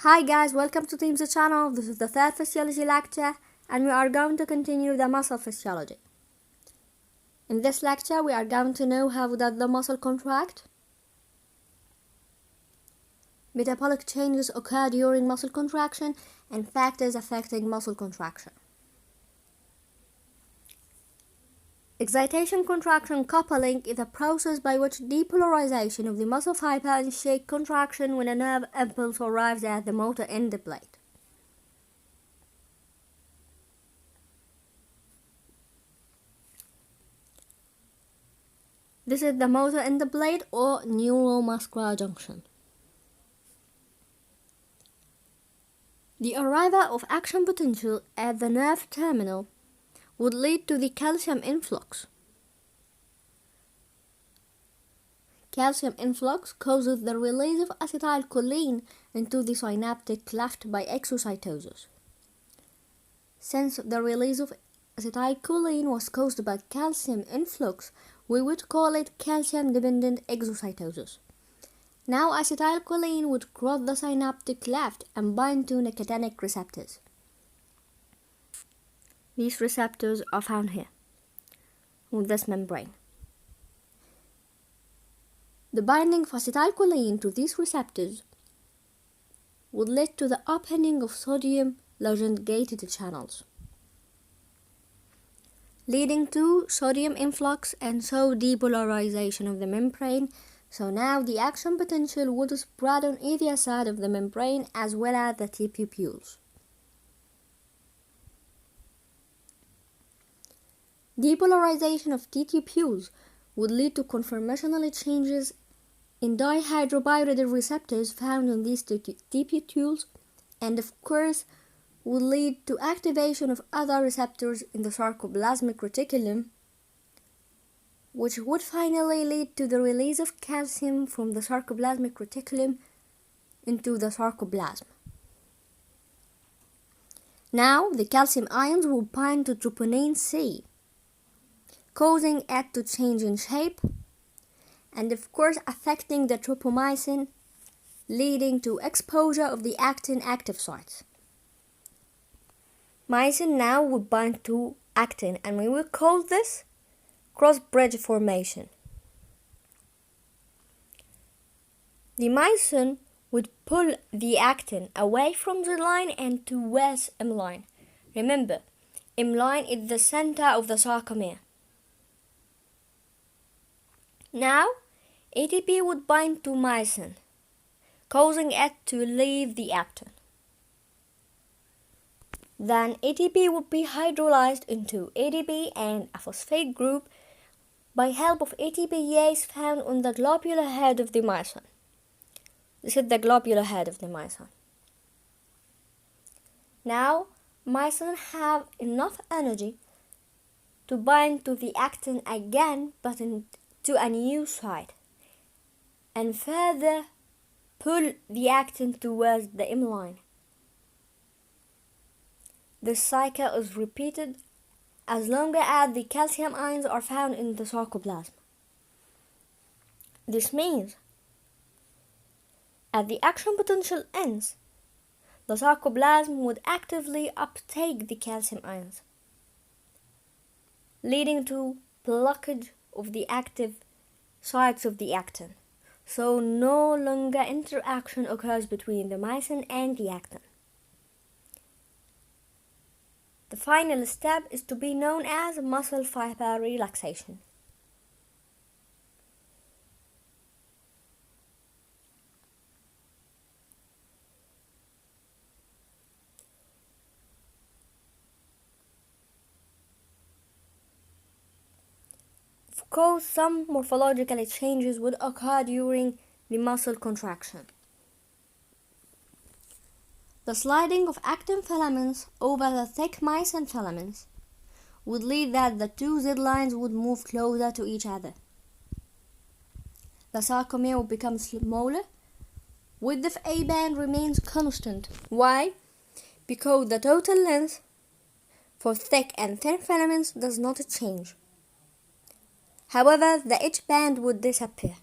Hi guys, welcome to Teams channel. This is the third physiology lecture and we are going to continue the muscle physiology. In this lecture we are going to know how does the muscle contract, metabolic changes occur during muscle contraction, and factors affecting muscle contraction. Excitation contraction coupling is a process by which depolarization of the muscle fiber initiates contraction when a nerve impulse arrives at the motor end plate. This is the motor end plate or neuromuscular junction. The arrival of action potential at the nerve terminal would lead to the calcium influx. Calcium influx causes the release of acetylcholine into the synaptic cleft by exocytosis. Since the release of acetylcholine was caused by calcium influx, we would call it calcium-dependent exocytosis. Now acetylcholine would cross the synaptic cleft and bind to nicotinic receptors. These receptors are found here, on this membrane. The binding of acetylcholine to these receptors would lead to the opening of sodium ligand-gated channels, leading to sodium influx and so depolarization of the membrane. So now the action potential would spread on either side of the membrane as well as the T-pupules. Depolarization of T-pupules would lead to conformational changes in dihydropyridine receptors found on these T-pupules, and of course would lead to activation of other receptors in the sarcoplasmic reticulum, which would finally lead to the release of calcium from the sarcoplasmic reticulum into the sarcoplasm. Now the calcium ions will bind to troponin C, causing it to change in shape, and of course affecting the tropomyosin, leading to exposure of the actin active sites. Myosin now would bind to actin, and we will call this cross-bridge formation. The myosin would pull the actin away from the line and towards M line. Remember, M line is the center of the sarcomere. Now, ATP would bind to myosin, causing it to leave the actin. Then ATP would be hydrolyzed into ADP and a phosphate group by help of ATPase found on the globular head of the myosin. This is the globular head of the myosin. Now, myosin have enough energy to bind to the actin again, but to a new site, and further pull the actin towards the M line. This cycle is repeated as long as the calcium ions are found in the sarcoplasm. This means, as the action potential ends, the sarcoplasm would actively uptake the calcium ions, leading to blockage of the active sites of the actin. So no longer interaction occurs between the myosin and the actin. The final step is to be known as muscle fiber relaxation. Of course, some morphological changes would occur during the muscle contraction. The sliding of actin filaments over the thick myosin filaments would lead that the two Z lines would move closer to each other. The sarcomere would become smaller, width of A band remains constant. Why? Because the total length for thick and thin filaments does not change. However, the edge band would disappear.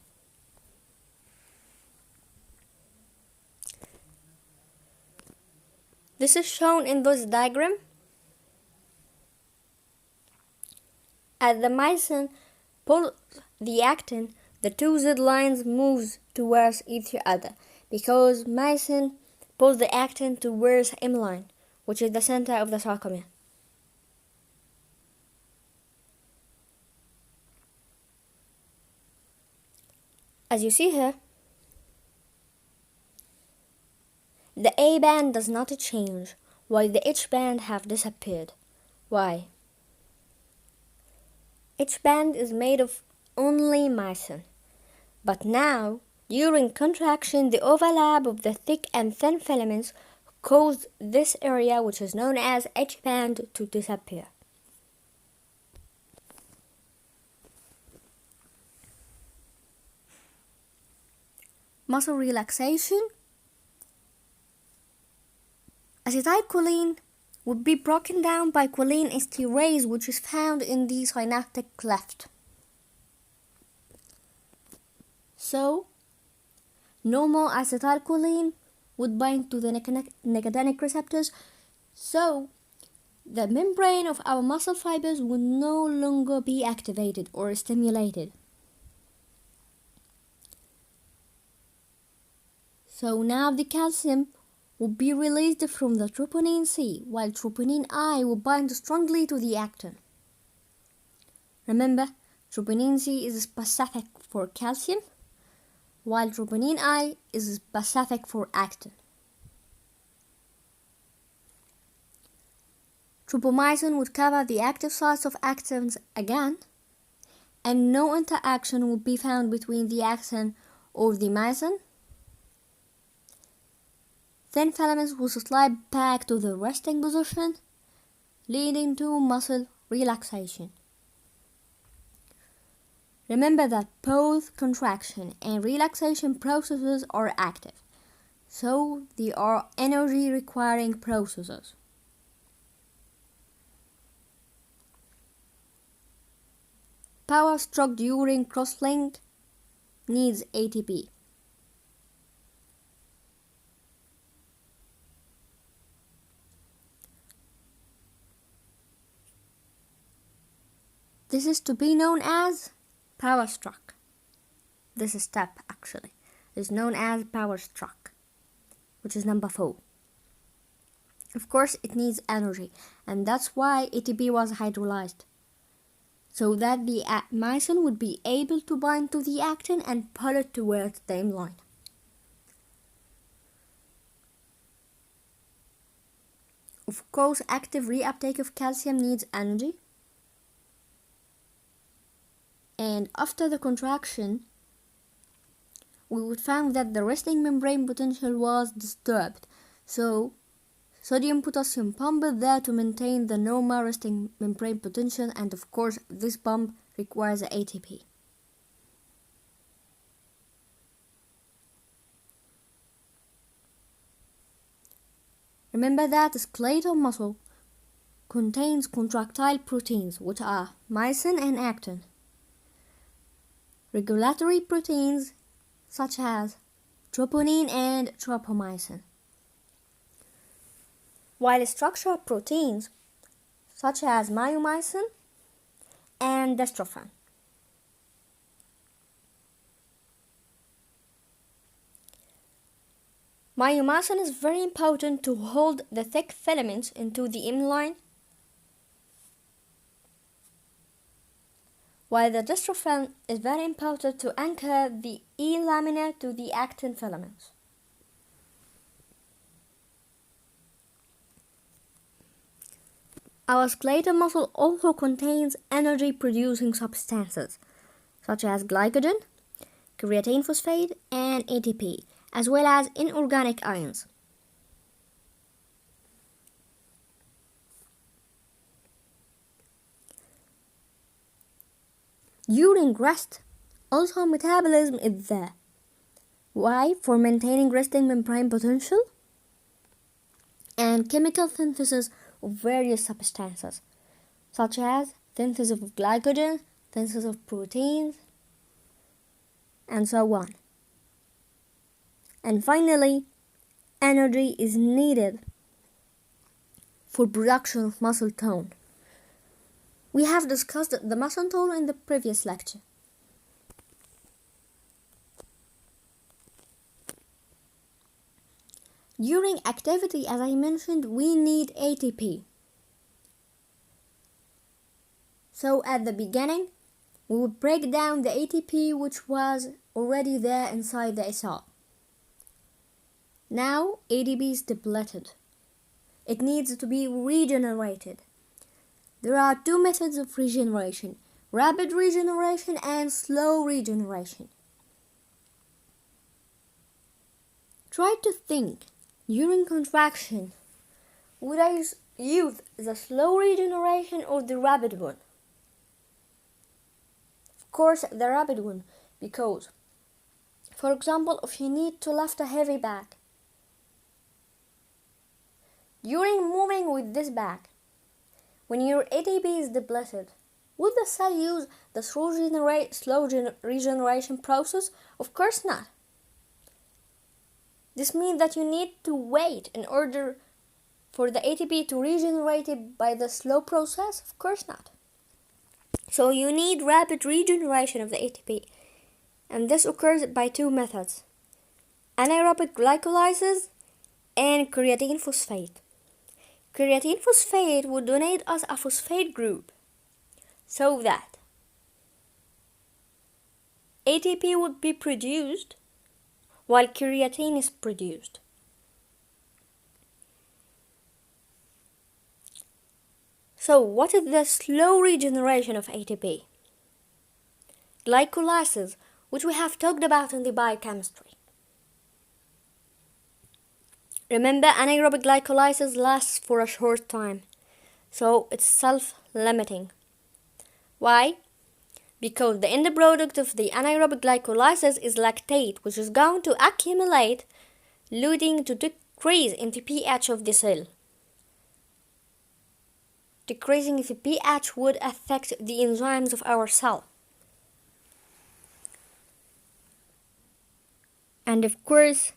This is shown in this diagram. As the myosin pulls the actin, the two Z lines move towards each other because myosin pulls the actin towards M line, which is the center of the sarcomere. As you see here, the A band does not change, while the H band have disappeared. Why? H band is made of only myosin, but now, during contraction, the overlap of the thick and thin filaments caused this area, which is known as H band, to disappear. Muscle relaxation. Acetylcholine would be broken down by choline esterase, which is found in the synaptic cleft. So, normal acetylcholine would bind to the nicotinic receptors, so the membrane of our muscle fibers would no longer be activated or stimulated. So now the calcium will be released from the troponin C, while troponin I will bind strongly to the actin. Remember, troponin C is specific for calcium, while troponin I is specific for actin. Tropomyosin would cover the active sites of actins again, and no interaction would be found between the actin or the myosin. Thin filaments will slide back to the resting position, leading to muscle relaxation. Remember that both contraction and relaxation processes are active, so they are energy requiring processes. Power stroke during cross-link needs ATP. This is to be known as power stroke. This step actually is known as power stroke, which is number 4. Of course, it needs energy, and that's why ATP was hydrolyzed, so that the myosin would be able to bind to the actin and pull it towards the M line. Of course, active reuptake of calcium needs energy. And after the contraction, we would find that the resting membrane potential was disturbed. So, sodium-potassium pump is there to maintain the normal resting membrane potential, and of course, this pump requires ATP. Remember that skeletal muscle contains contractile proteins, which are myosin and actin. Regulatory proteins such as troponin and tropomyosin, while structural proteins such as myomyosin and dystrophin. Myomyosin is very important to hold the thick filaments into the M line, while the dystrophin is very important to anchor the E lamina to the actin filaments. Our skeletal muscle also contains energy-producing substances such as glycogen, creatine phosphate, and ATP, as well as inorganic ions. During rest, also metabolism is there. Why? For maintaining resting membrane potential and chemical synthesis of various substances, such as synthesis of glycogen, synthesis of proteins, and so on. And finally, energy is needed for production of muscle tone. We have discussed the muscle tone in the previous lecture. During activity, as I mentioned, we need ATP. So at the beginning, we will break down the ATP which was already there inside the cell. Now ATP is depleted. It needs to be regenerated. There are two methods of regeneration: rapid regeneration and slow regeneration. Try to think, during contraction, would I use the slow regeneration or the rapid one? Of course, the rapid one, because, for example, if you need to lift a heavy bag, during moving with this bag, when your ATP is depleted, would the cell use the slow regeneration process? Of course not. This means that you need to wait in order for the ATP to regenerate it by the slow process? Of course not. So you need rapid regeneration of the ATP, and this occurs by two methods: anaerobic glycolysis and creatine phosphate. Creatine phosphate would donate us a phosphate group so that ATP would be produced while creatine is produced. So what is the slow regeneration of ATP? Glycolysis, which we have talked about in the biochemistry. Remember, anaerobic glycolysis lasts for a short time, so it's self-limiting. Why? Because the end product of the anaerobic glycolysis is lactate, which is going to accumulate, leading to decrease in the pH of the cell. Decreasing the pH would affect the enzymes of our cell. And of course,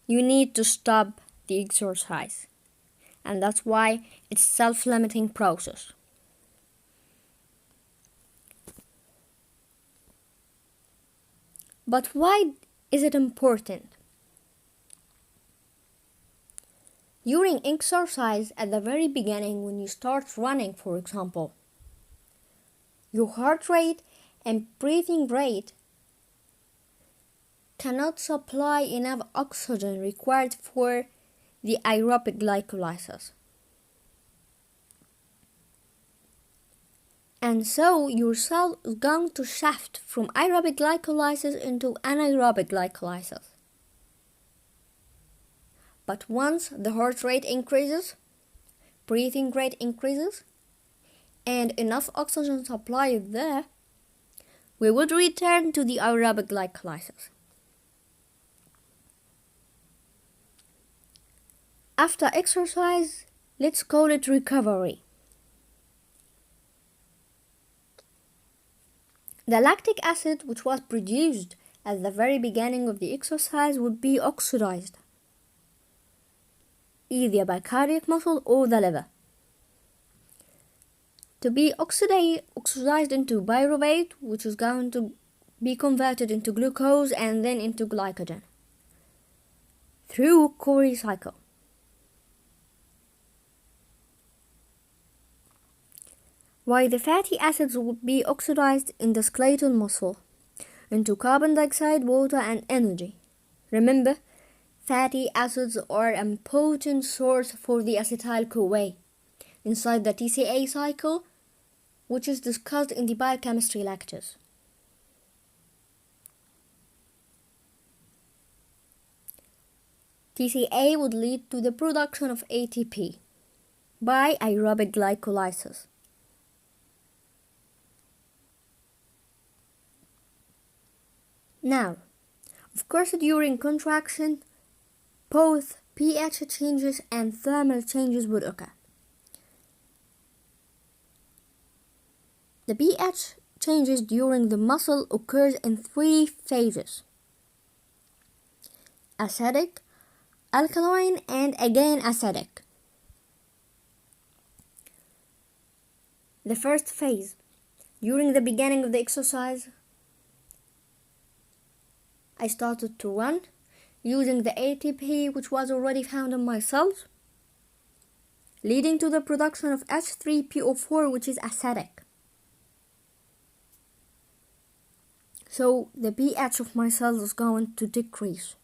you need to stop the exercise. And that's why it's self-limiting process. But why is it important? During exercise, at the very beginning, when you start running, for example, your heart rate and breathing rate cannot supply enough oxygen required for the aerobic glycolysis. And so your cell is going to shift from aerobic glycolysis into anaerobic glycolysis. But once the heart rate increases, breathing rate increases, and enough oxygen supply is there, we would return to the aerobic glycolysis. After exercise, let's call it recovery. The lactic acid, which was produced at the very beginning of the exercise, would be oxidized, either by cardiac muscle or the liver, to be oxidized into pyruvate, which is going to be converted into glucose and then into glycogen through Cori cycle. While the fatty acids would be oxidized in the skeletal muscle into carbon dioxide, water, and energy. Remember, fatty acids are an important source for the acetyl-CoA inside the TCA cycle, which is discussed in the biochemistry lectures. TCA would lead to the production of ATP by aerobic glycolysis. Now, of course, during contraction, both pH changes and thermal changes would occur. The pH changes during the muscle occurs in three phases: acidic, alkaline, and again acidic. The first phase, during the beginning of the exercise, I started to run using the ATP which was already found in my cells, leading to the production of H3PO4, which is acidic. So the pH of my cells is going to decrease.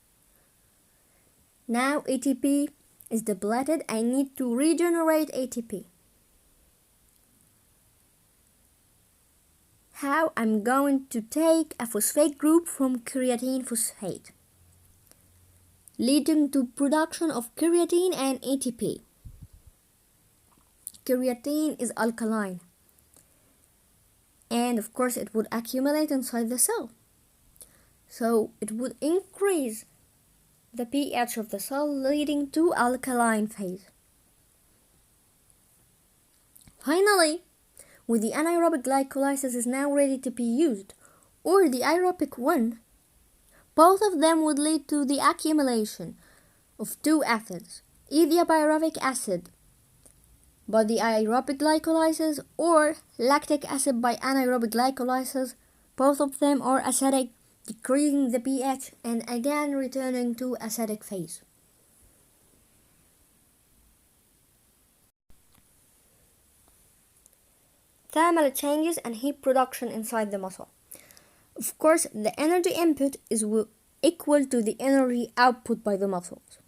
Now ATP is depleted. I need to regenerate ATP. How? I'm going to take a phosphate group from creatine phosphate, leading to production of creatine and ATP. Creatine is alkaline, and of course it would accumulate inside the cell, so it would increase the pH of the cell, leading to alkaline phase. Finally, when the anaerobic glycolysis is now ready to be used, or the aerobic one, both of them would lead to the accumulation of two acids, either pyruvic acid by the aerobic glycolysis or lactic acid by anaerobic glycolysis. Both of them are acidic, decreasing the pH and again returning to acidic phase. Thermal changes and heat production inside the muscle. Of course, the energy input is equal to the energy output by the muscles.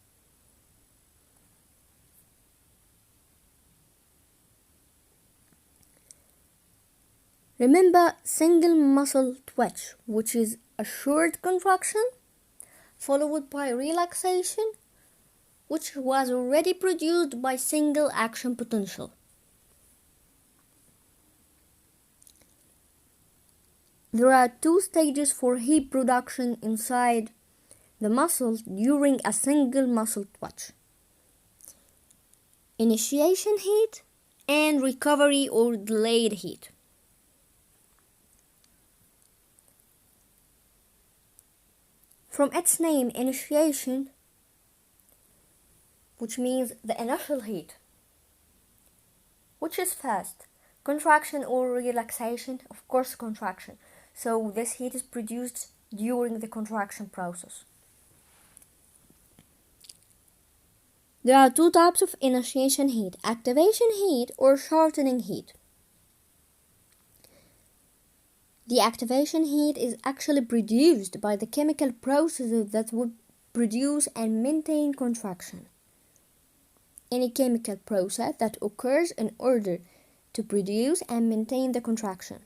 Remember single muscle twitch, which is a short contraction followed by relaxation, which was already produced by single action potential. There are two stages for heat production inside the muscle during a single muscle twitch: initiation heat and recovery or delayed heat. From its name, initiation, which means the initial heat, which is fast, contraction or relaxation, of course contraction. So this heat is produced during the contraction process. There are two types of initiation heat: activation heat or shortening heat. The activation heat is actually produced by the chemical processes that would produce and maintain contraction. Any chemical process that occurs in order to produce and maintain the contraction.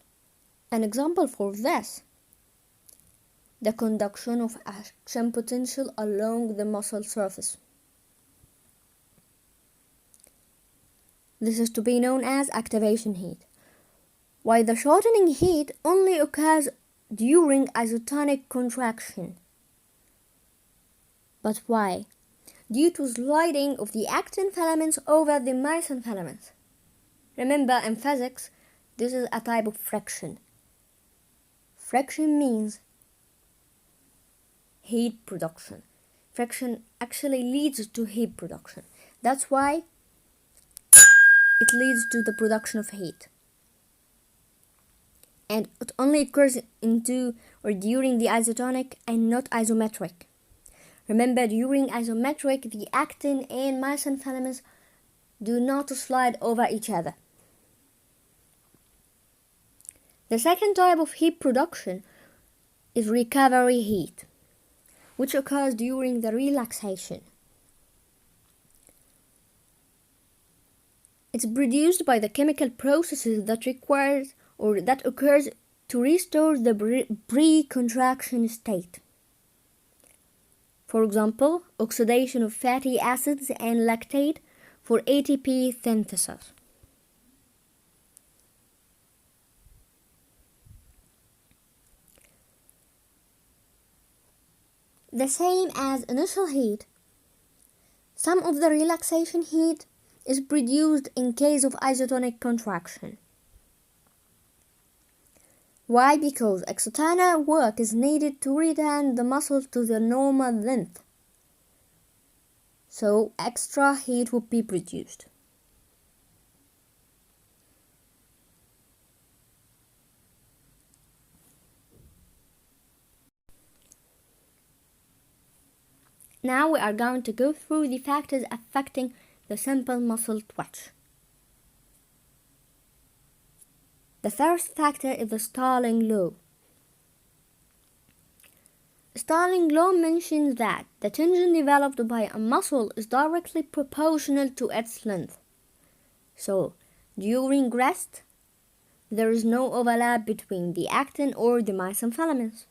An example for this: the conduction of action potential along the muscle surface. This is to be known as activation heat. While the shortening heat only occurs during isotonic contraction. But why? Due to sliding of the actin filaments over the myosin filaments. Remember, in physics, this is a type of friction. Friction means heat production. Friction actually leads to heat production. That's why it leads to the production of heat. And it only occurs into or during the isotonic and not isometric. Remember, during isometric, the actin and myosin filaments do not slide over each other. The second type of heat production is recovery heat, which occurs during the relaxation. It's produced by the chemical processes that requires or that occurs to restore the pre-contraction state. For example, oxidation of fatty acids and lactate for ATP synthesis. The same as initial heat, some of the relaxation heat is produced in case of isotonic contraction. Why? Because exogenous work is needed to return the muscle to the normal length. So extra heat will be produced. Now we are going to go through the factors affecting the simple muscle twitch. The first factor is the Starling law. Starling law mentions that the tension developed by a muscle is directly proportional to its length. So, during rest, there is no overlap between the actin or the myosin filaments.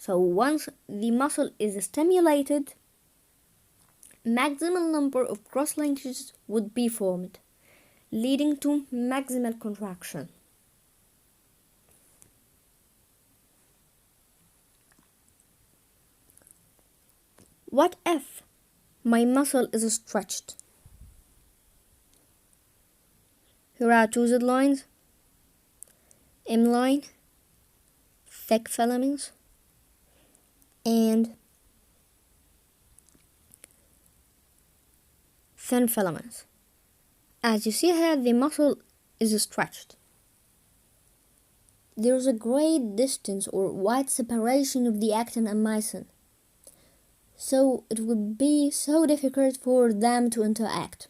So once the muscle is stimulated, maximal number of cross linkages would be formed, leading to maximal contraction. What if my muscle is stretched? Here are two Z lines, M line, thick filaments, and thin filaments. As you see here, the muscle is stretched. There is a great distance or wide separation of the actin and myosin, so it would be so difficult for them to interact.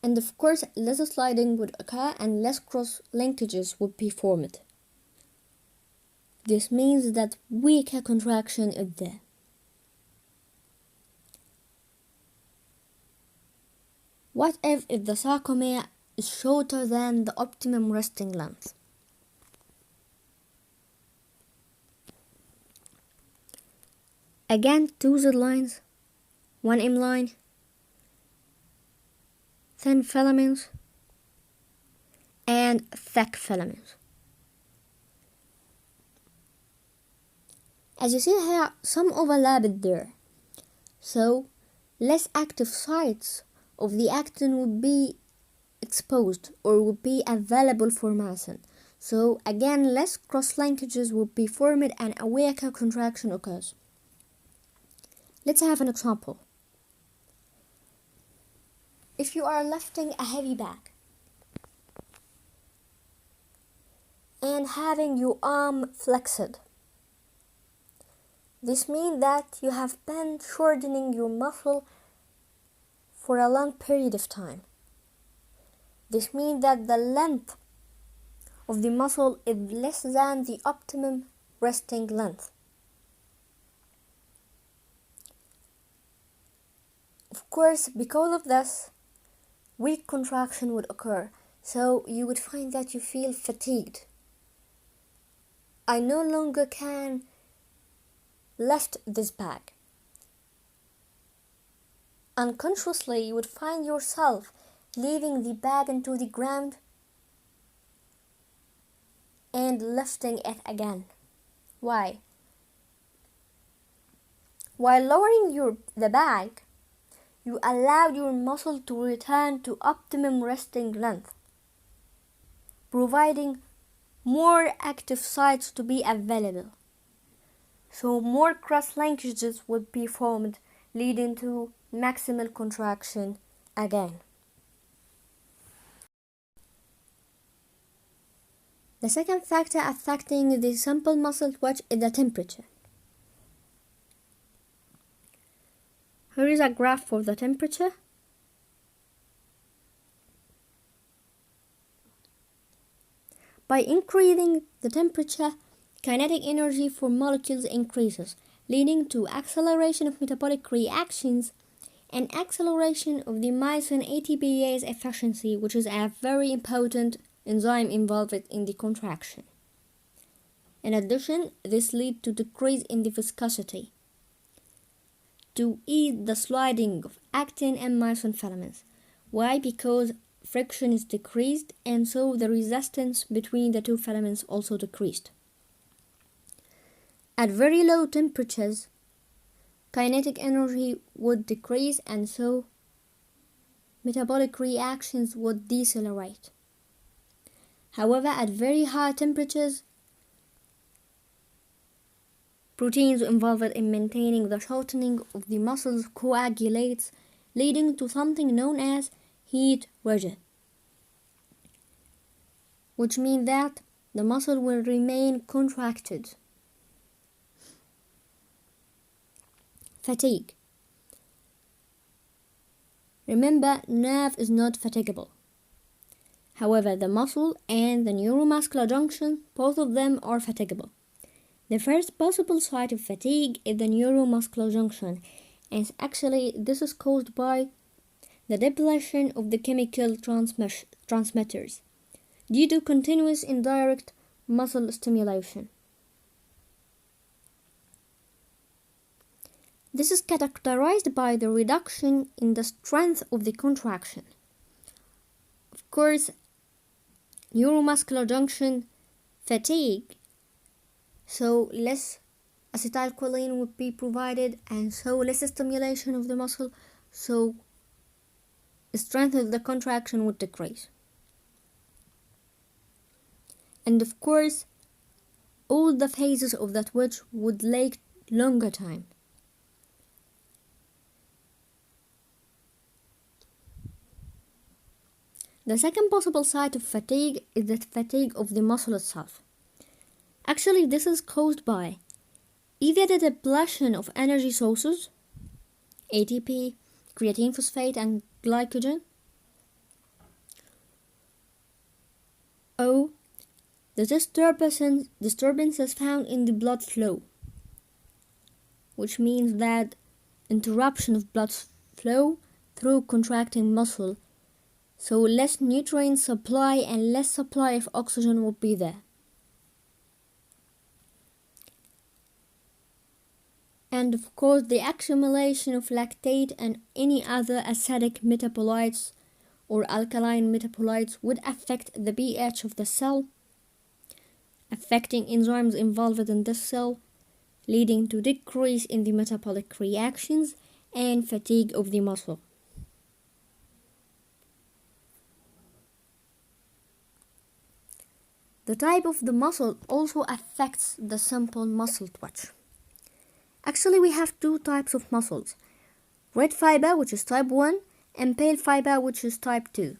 And of course, less sliding would occur and less cross linkages would be formed. This means that weaker contraction is there. What if the sarcomere is shorter than the optimum resting length? Again, two Z lines, one M line, thin filaments, and thick filaments. As you see here, some overlap is there, so less active sites of the actin would be exposed or would be available for myosin. So again, less cross linkages would be formed and a weaker contraction occurs. Let's have an example. If you are lifting a heavy bag and having your arm flexed, this means that you have been shortening your muscle for a long period of time. This means that the length of the muscle is less than the optimum resting length. Of course, because of this, weak contraction would occur, so you would find that you feel fatigued. I no longer can lift this bag. Unconsciously, you would find yourself leaving the bag into the ground and lifting it again. Why? While lowering the bag, you allowed your muscle to return to optimum resting length, providing more active sites to be available. So more cross linkages would be formed, leading to maximal contraction again. The second factor affecting the simple muscle twitch is the temperature. Here is a graph for the temperature. By increasing the temperature, kinetic energy for molecules increases, leading to acceleration of metabolic reactions and acceleration of the myosin ATPase efficiency, which is a very important enzyme involved in the contraction. In addition, this leads to decrease in the viscosity to ease the sliding of actin and myosin filaments. Why? Because friction is decreased, and so the resistance between the two filaments also decreased. At very low temperatures, kinetic energy would decrease, and so metabolic reactions would decelerate. However, at very high temperatures, proteins involved in maintaining the shortening of the muscles coagulates, leading to something known as heat rigid, which means that the muscle will remain contracted. fatigue. Remember, nerve is not fatigable. However, the muscle and the neuromuscular junction, both of them are fatigable. The first possible site of fatigue is the neuromuscular junction, and actually this is caused by the depletion of the chemical transmitters due to continuous indirect muscle stimulation. This is characterized by the reduction in the strength of the contraction. Of course, neuromuscular junction fatigue, so less acetylcholine would be provided, and so less stimulation of the muscle, so the strength of the contraction would decrease. And of course, all the phases of that twitch would take longer time. The second possible site of fatigue is the fatigue of the muscle itself. Actually, this is caused by either the depletion of energy sources, ATP, creatine phosphate, and glycogen, or the disturbances found in the blood flow, which means that interruption of blood flow through contracting muscle, so less nutrient supply and less supply of oxygen will be there. And of course, the accumulation of lactate and any other acidic metabolites or alkaline metabolites would affect the pH of the cell, affecting enzymes involved in this cell, leading to decrease in the metabolic reactions and fatigue of the muscle. The type of the muscle also affects the simple muscle twitch. Actually, we have two types of muscles: red fiber, which is type 1, and pale fiber, which is type 2.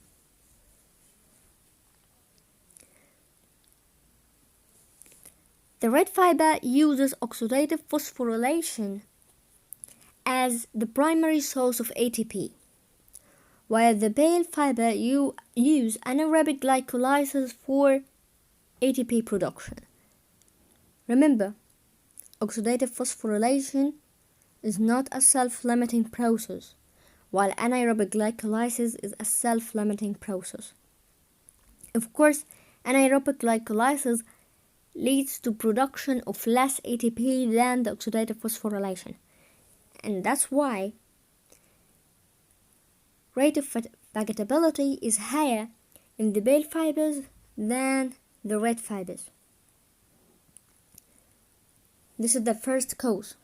The red fiber uses oxidative phosphorylation as the primary source of ATP, while the pale fiber use anaerobic glycolysis for ATP production. Remember, oxidative phosphorylation is not a self-limiting process, while anaerobic glycolysis is a self-limiting process. Of course, anaerobic glycolysis leads to production of less ATP than the oxidative phosphorylation, and that's why rate of fatigability is higher in the pale fibers than the red fibers. This is the first cause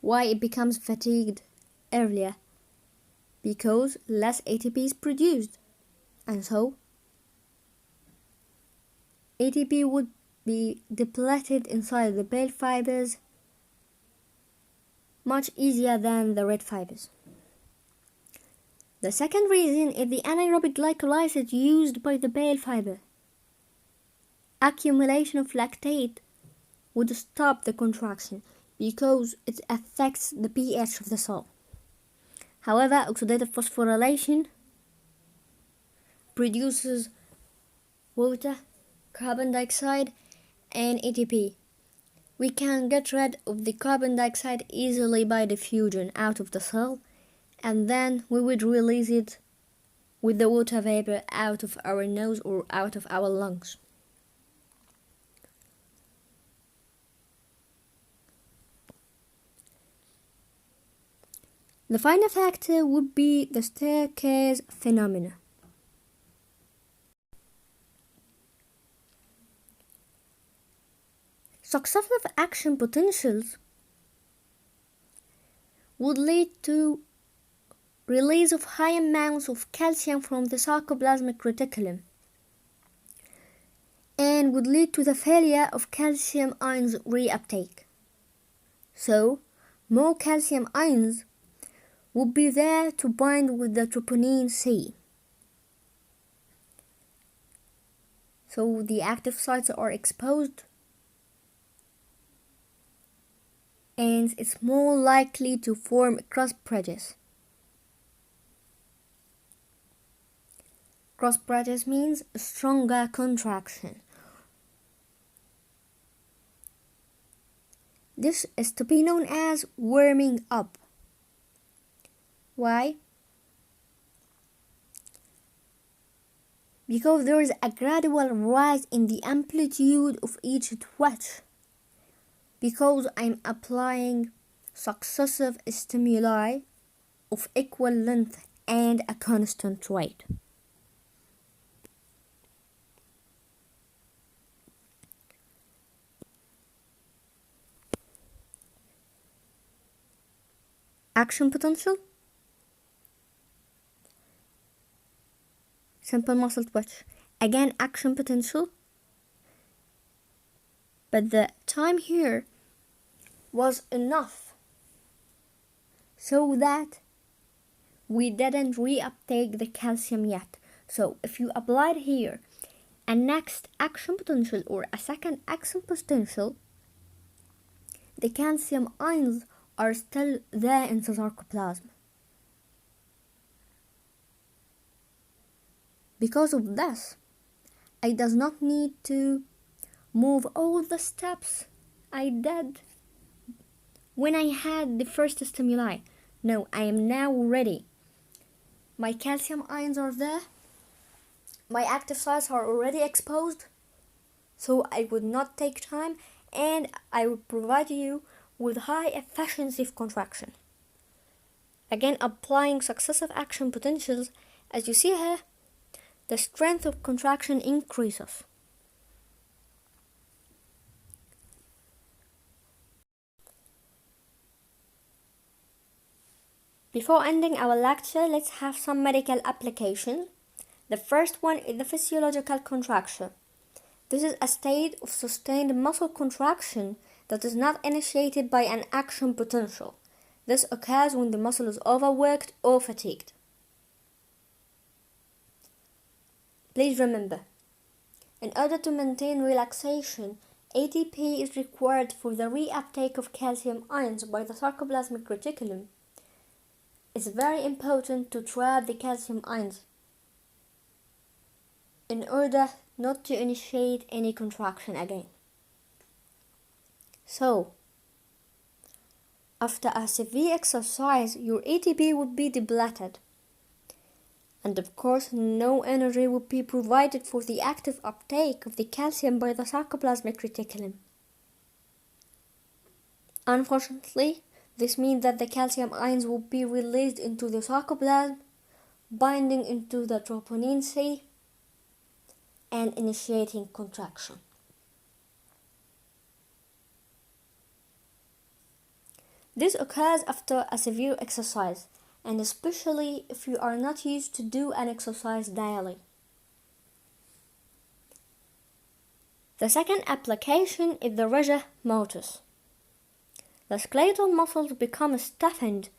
why it becomes fatigued earlier, because less ATP is produced, and so ATP would be depleted inside the pale fibers much easier than the red fibers. The second reason is the anaerobic glycolysis used by the pale fiber. Accumulation of lactate would stop the contraction because it affects the pH of the cell. However, oxidative phosphorylation produces water, carbon dioxide, and ATP. We can get rid of the carbon dioxide easily by diffusion out of the cell, and then we would release it with the water vapor out of our nose or out of our lungs. The final factor would be the staircase phenomena. Successive action potentials would lead to release of high amounts of calcium from the sarcoplasmic reticulum and would lead to the failure of calcium ions reuptake. So, more calcium ions would be there to bind with the troponin C. So the active sites are exposed, and it's more likely to form cross bridges. Cross bridges means stronger contraction. This is to be known as warming up. Why? Because there is a gradual rise in the amplitude of each twitch. Because I'm applying successive stimuli of equal length and a constant rate. Action potential. Simple muscle twitch. Again, action potential. But the time here was enough so that we didn't reuptake the calcium yet. So if you applied here a next action potential or a second action potential, the calcium ions are still there in the sarcoplasm. Because of this, I does not need to move all the steps I did when I had the first stimuli. No, I am now ready. My calcium ions are there. My active sites are already exposed. So I would not take time, and I would provide you with high efficiency of contraction. Again, applying successive action potentials, as you see here, the strength of contraction increases. Before ending our lecture, let's have some medical applications. The first one is the physiological contraction. This is a state of sustained muscle contraction that is not initiated by an action potential. This occurs when the muscle is overworked or fatigued. Please remember, in order to maintain relaxation, ATP is required for the reuptake of calcium ions by the sarcoplasmic reticulum. It's very important to trap the calcium ions in order not to initiate any contraction again. So, after a severe exercise, your ATP would be depleted. And of course, no energy would be provided for the active uptake of the calcium by the sarcoplasmic reticulum. Unfortunately, this means that the calcium ions will be released into the sarcoplasm, binding into the troponin C and initiating contraction. This occurs after a severe exercise, and especially if you are not used to do an exercise daily. The second application is the rigor mortis. The skeletal muscles become stiffened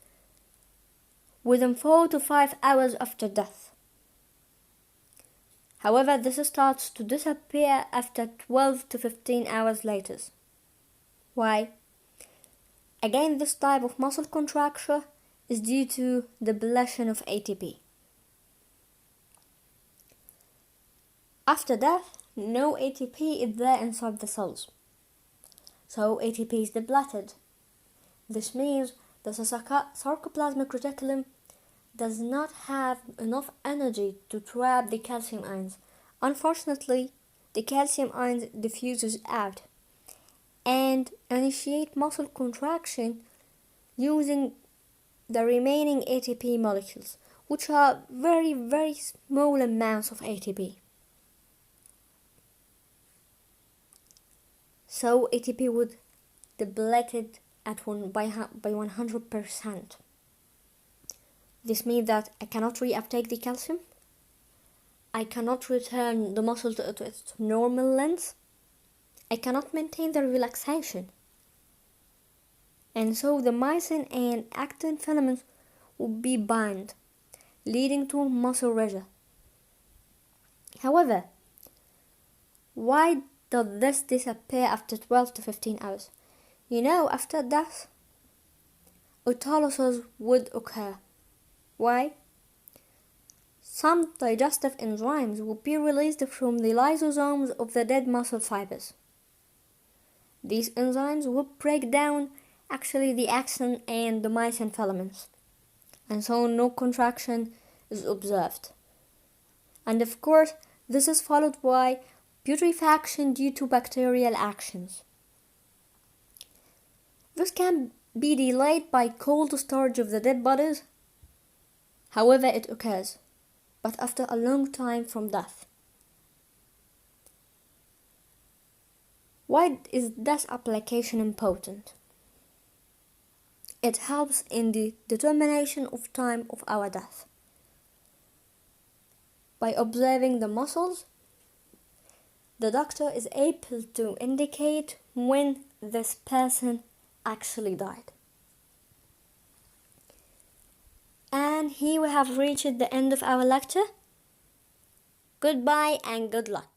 within 4 to 5 hours after death. However, this starts to disappear after 12 to 15 hours later. Why? Again, this type of muscle contraction is due to depletion of ATP. After death, no ATP is there inside the cells, so ATP is depleted. This means that the sarcoplasmic reticulum does not have enough energy to trap the calcium ions. Unfortunately, the calcium ions diffuses out and initiate muscle contraction using the remaining ATP molecules, which are very, very small amounts of ATP. So ATP would depleted by 100%. This means that I cannot reuptake the calcium. I cannot return the muscle to its normal length. I cannot maintain the relaxation. And so the myosin and actin filaments will be bound, leading to muscle rigor. However, why does this disappear after 12 to 15 hours? After death, autolysis would occur. Why? Some digestive enzymes would be released from the lysosomes of the dead muscle fibers. These enzymes would break down the axon and the myosin filaments, and so no contraction is observed. And of course, this is followed by putrefaction due to bacterial actions. This can be delayed by cold storage of the dead bodies. However, it occurs, but after a long time from death. Why is this application important? It helps in the determination of time of our death. By observing the muscles, the doctor is able to indicate when this person actually died. And here we have reached the end of our lecture. Goodbye and good luck.